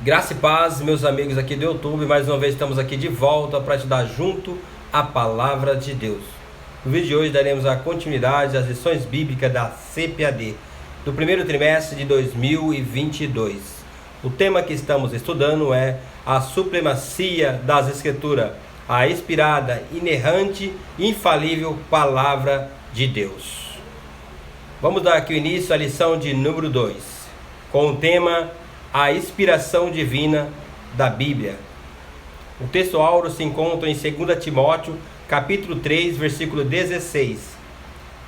Graça e paz, meus amigos aqui do YouTube. Mais uma vez estamos aqui de volta para te dar junto a palavra de Deus. No vídeo de hoje daremos a continuidade às lições bíblicas da CPAD do primeiro trimestre de 2022. O tema que estamos estudando é a supremacia das Escrituras, a inspirada, inerrante e infalível palavra de Deus. Vamos dar aqui o início à lição de número 2, com o tema a inspiração divina da Bíblia. O texto áureo se encontra em 2 Timóteo, capítulo 3, versículo 16.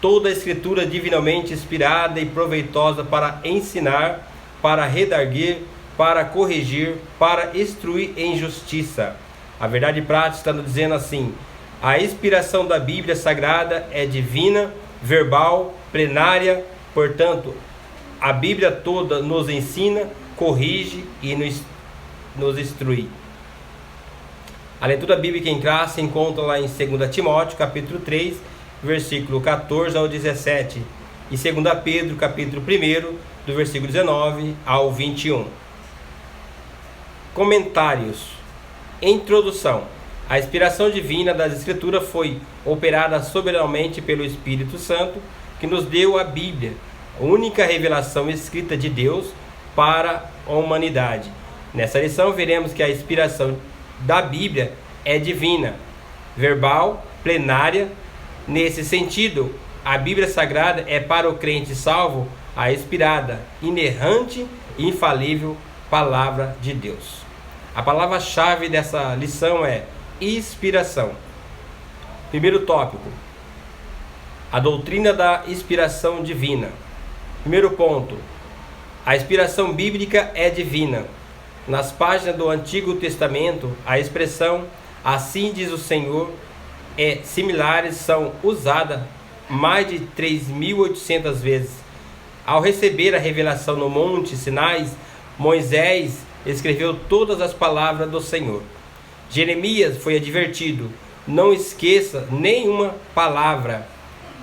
Toda a escritura divinamente inspirada e proveitosa para ensinar, para redarguir, para corrigir, para instruir em justiça. A verdade prática está nos dizendo assim: a inspiração da Bíblia Sagrada é divina, verbal, plenária. Portanto, a Bíblia toda nos ensina, corrige e nos instrui. A leitura bíblica em classe se encontra lá em 2 Timóteo, capítulo 3, versículo 14 ao 17, e 2 Pedro, capítulo 1, do versículo 19 ao 21. Comentários. Introdução. A inspiração divina das Escrituras foi operada soberanamente pelo Espírito Santo, que nos deu a Bíblia, a única revelação escrita de Deus para a humanidade. Nessa lição veremos que a inspiração da Bíblia é divina, verbal, plenária. Nesse sentido, a Bíblia Sagrada é para o crente salvo a inspirada, inerrante e infalível palavra de Deus. A palavra-chave dessa lição é inspiração. Primeiro tópico: a doutrina da inspiração divina. Primeiro ponto: a inspiração bíblica é divina. Nas páginas do Antigo Testamento, a expressão "assim diz o Senhor" e similares são usadas mais de 3.800 vezes. Ao receber a revelação no Monte Sinai, Moisés escreveu todas as palavras do Senhor. Jeremias foi advertido: não esqueça nenhuma palavra.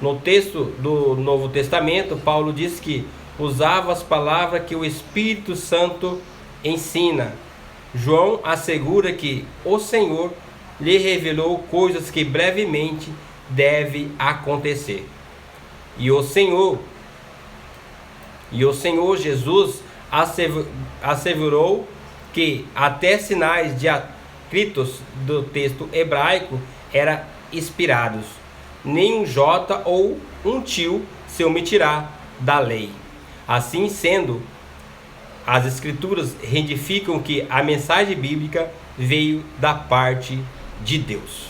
No texto do Novo Testamento, Paulo diz que usava as palavras que o Espírito Santo ensina. João assegura que o Senhor lhe revelou coisas que brevemente devem acontecer. E o Senhor Jesus assegurou que até sinais diacritos do texto hebraico eram inspirados. Nenhum jota ou um tio se omitirá da lei. Assim sendo, as Escrituras retificam que a mensagem bíblica veio da parte de Deus.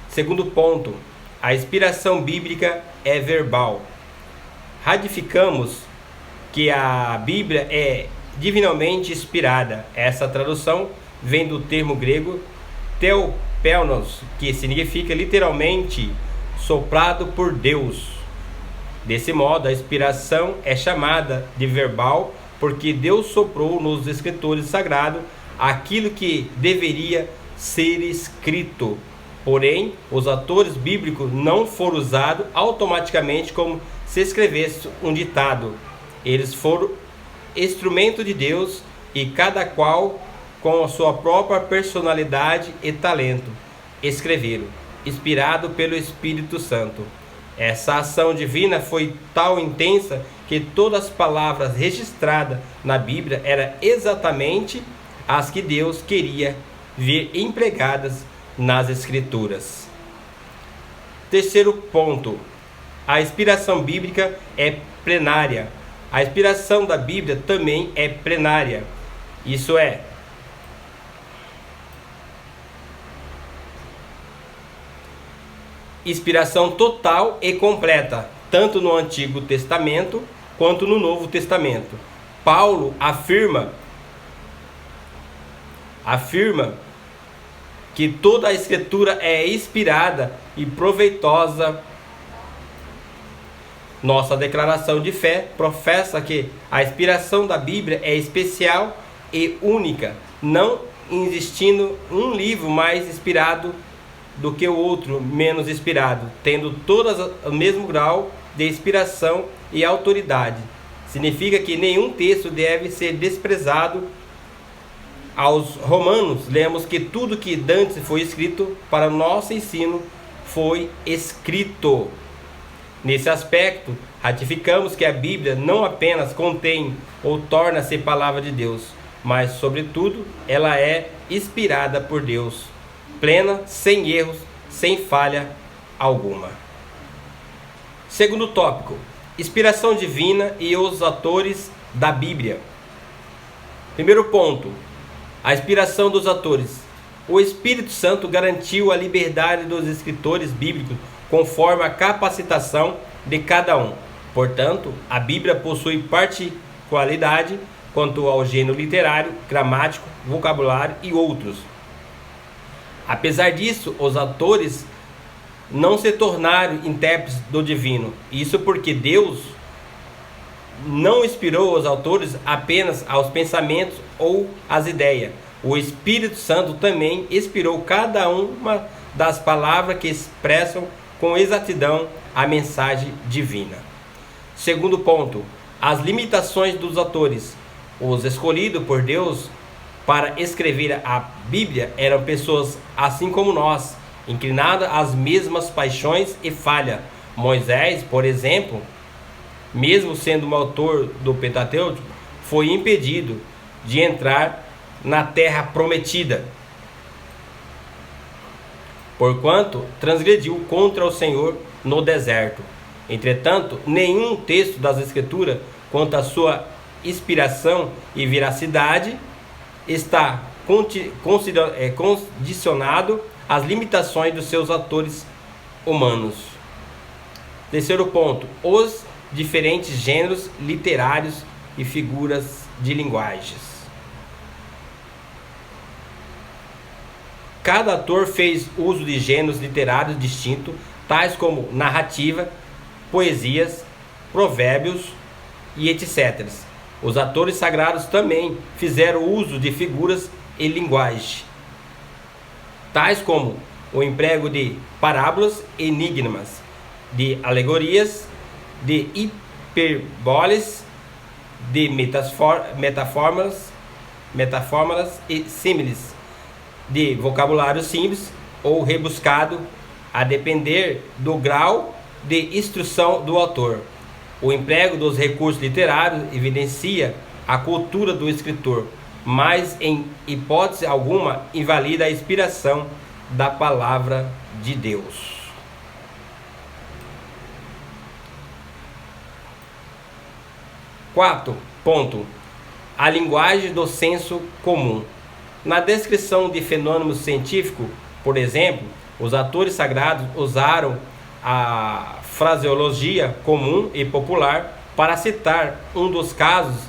Segundo ponto: a inspiração bíblica é verbal. Ratificamos que a Bíblia é divinamente inspirada. Essa tradução vem do termo grego theopelnos, que significa literalmente soprado por Deus. Desse modo, a inspiração é chamada de verbal porque Deus soprou nos escritores sagrados aquilo que deveria ser escrito. Porém, os autores bíblicos não foram usados automaticamente como se escrevesse um ditado. Eles foram instrumento de Deus e cada qual com a sua própria personalidade e talento escreveram, inspirado pelo Espírito Santo. Essa ação divina foi tão intensa que todas as palavras registradas na Bíblia eram exatamente as que Deus queria ver empregadas nas Escrituras. Terceiro ponto: a inspiração bíblica é plenária. A inspiração da Bíblia também é plenária. Isso é, inspiração total e completa, tanto no Antigo Testamento quanto no Novo Testamento. Paulo afirma que toda a Escritura é inspirada e proveitosa. Nossa declaração de fé professa que a inspiração da Bíblia é especial e única, não existindo um livro mais inspirado do que o outro menos inspirado, tendo todas o mesmo grau de inspiração e autoridade. significa que nenhum texto deve ser desprezado. Aos Romanos, lemos que tudo que dantes foi escrito para nosso ensino foi escrito. Nesse aspecto, ratificamos que a Bíblia não apenas contém ou torna-se palavra de Deus, mas, sobretudo, ela é inspirada por Deus, plena, sem erros, sem falha alguma. Segundo tópico, inspiração divina e os autores da Bíblia. Primeiro ponto, a inspiração dos autores. O Espírito Santo garantiu a liberdade dos escritores bíblicos conforme a capacitação de cada um. Portanto, a Bíblia possui particularidade quanto ao gênero literário, gramático, vocabulário e outros. Apesar disso, os autores não se tornaram intérpretes do divino. Isso porque Deus não inspirou os autores apenas aos pensamentos ou às ideias. O Espírito Santo também inspirou cada uma das palavras que expressam com exatidão a mensagem divina. Segundo ponto, as limitações dos autores. Os escolhidos por Deus para escrever a Bíblia eram pessoas assim como nós, inclinadas às mesmas paixões e falha. Moisés, por exemplo, mesmo sendo o autor do Pentateuco, foi impedido de entrar na terra prometida, porquanto transgrediu contra o Senhor no deserto. Entretanto, nenhum texto das Escrituras, quanto à sua inspiração e veracidade, está condicionado às limitações dos seus autores humanos. Terceiro ponto, os diferentes gêneros literários e figuras de linguagens. Cada autor fez uso de gêneros literários distintos, tais como narrativa, poesias, provérbios e etc. Os autores sagrados também fizeram uso de figuras e linguagem, tais como o emprego de parábolas, enigmas, de alegorias, de hiperbólicas, de metáforas e símiles, de vocabulário simples ou rebuscado, a depender do grau de instrução do autor. O emprego dos recursos literários evidencia a cultura do escritor, mas em hipótese alguma invalida a inspiração da palavra de Deus. Quarto ponto, a linguagem do senso comum. Na descrição de fenômenos científicos, por exemplo, os autores sagrados usaram a fraseologia comum e popular para citar um dos casos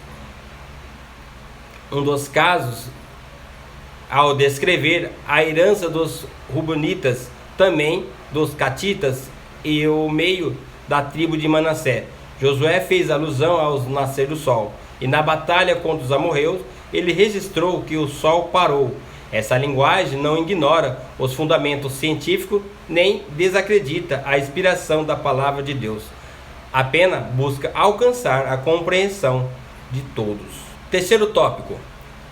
ao descrever a herança dos Rubenitas, também dos Catitas e o meio da tribo de Manassés. Josué fez alusão ao nascer do sol, e na batalha contra os amorreus, ele registrou que o sol parou. Essa linguagem não ignora os fundamentos científicos, nem desacredita a inspiração da palavra de Deus. Apenas busca alcançar a compreensão de todos. Terceiro tópico,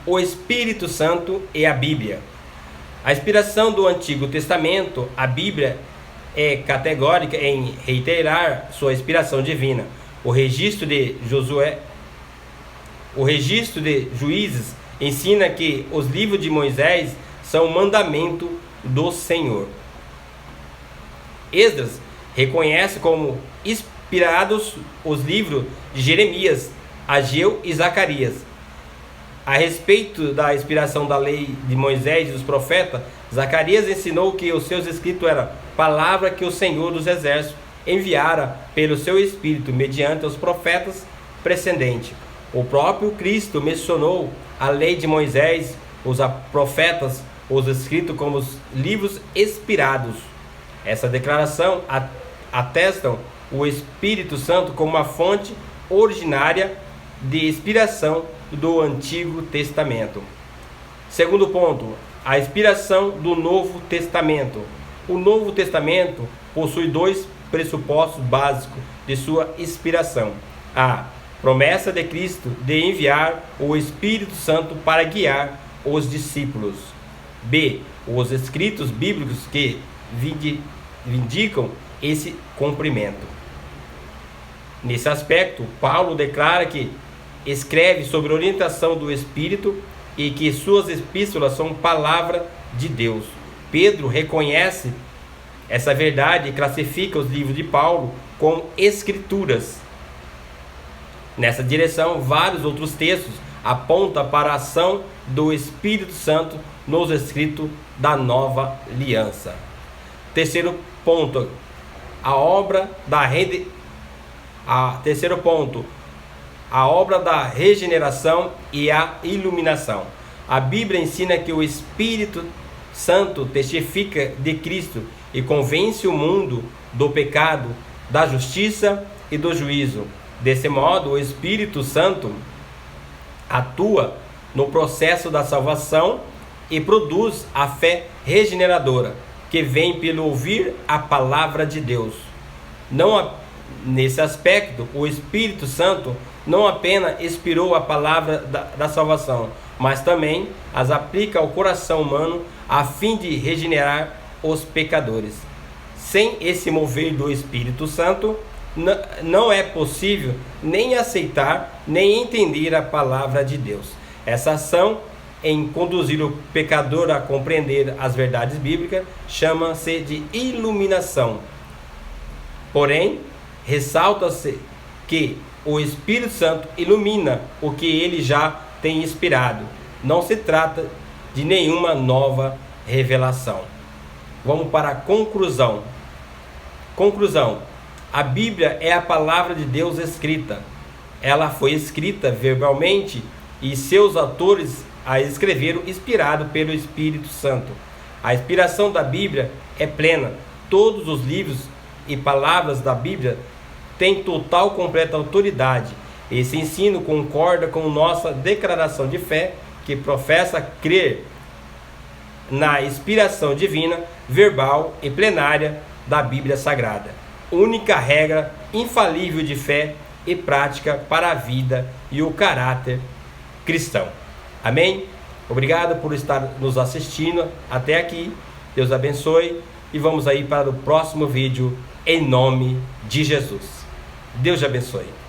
o Espírito Santo e a Bíblia. A inspiração do Antigo Testamento, a Bíblia, é categórica em reiterar sua inspiração divina. O registro de Juízes ensina que os livros de Moisés são o mandamento do Senhor. Esdras reconhece como inspirados os livros de Jeremias, Ageu e Zacarias. A respeito da inspiração da lei de Moisés e dos profetas, Zacarias ensinou que os seus escritos eram palavra que o Senhor dos Exércitos enviara pelo seu Espírito mediante os profetas precedentes. O próprio Cristo mencionou a lei de Moisés, os profetas, os escritos como os livros inspirados. Essa declaração atestam o Espírito Santo como uma fonte originária de inspiração do Antigo Testamento. Segundo ponto, a inspiração do Novo Testamento. O Novo Testamento possui dois pressupostos básicos de sua inspiração: a promessa de Cristo de enviar o Espírito Santo para guiar os discípulos. B. Os escritos bíblicos que vindicam esse cumprimento. Nesse aspecto, Paulo declara que escreve sobre a orientação do Espírito e que suas epístolas são palavra de Deus. Pedro reconhece essa verdade e classifica os livros de Paulo como escrituras. Nessa direção, vários outros textos apontam para a ação do Espírito Santo nos escritos da Nova Aliança. Terceiro ponto, terceiro ponto, a obra da regeneração e a iluminação. A Bíblia ensina que o Espírito Santo testifica de Cristo e convence o mundo do pecado, da justiça e do juízo. Desse modo, o Espírito Santo atua no processo da salvação e produz a fé regeneradora, que vem pelo ouvir a palavra de Deus. Nesse aspecto, o Espírito Santo não apenas inspirou a palavra da salvação, mas também as aplica ao coração humano a fim de regenerar os pecadores. Sem esse mover do Espírito Santo, não é possível nem aceitar, nem entender a palavra de Deus. Essa ação em conduzir o pecador a compreender as verdades bíblicas chama-se de iluminação. Porém, ressalta-se que o Espírito Santo ilumina o que ele já tem inspirado. Não se trata de nenhuma nova revelação. Vamos para a conclusão. Conclusão. A Bíblia é a palavra de Deus escrita. Ela foi escrita verbalmente e seus autores a escreveram inspirado pelo Espírito Santo. A inspiração da Bíblia é plena. Todos os livros e palavras da Bíblia têm total completa autoridade. Esse ensino concorda com nossa declaração de fé, que professa crer na inspiração divina, verbal e plenária da Bíblia Sagrada. Única regra infalível de fé e prática para a vida e o caráter cristão. Amém? Obrigado por estar nos assistindo até aqui. Deus abençoe e vamos aí para o próximo vídeo em nome de Jesus. Deus te abençoe.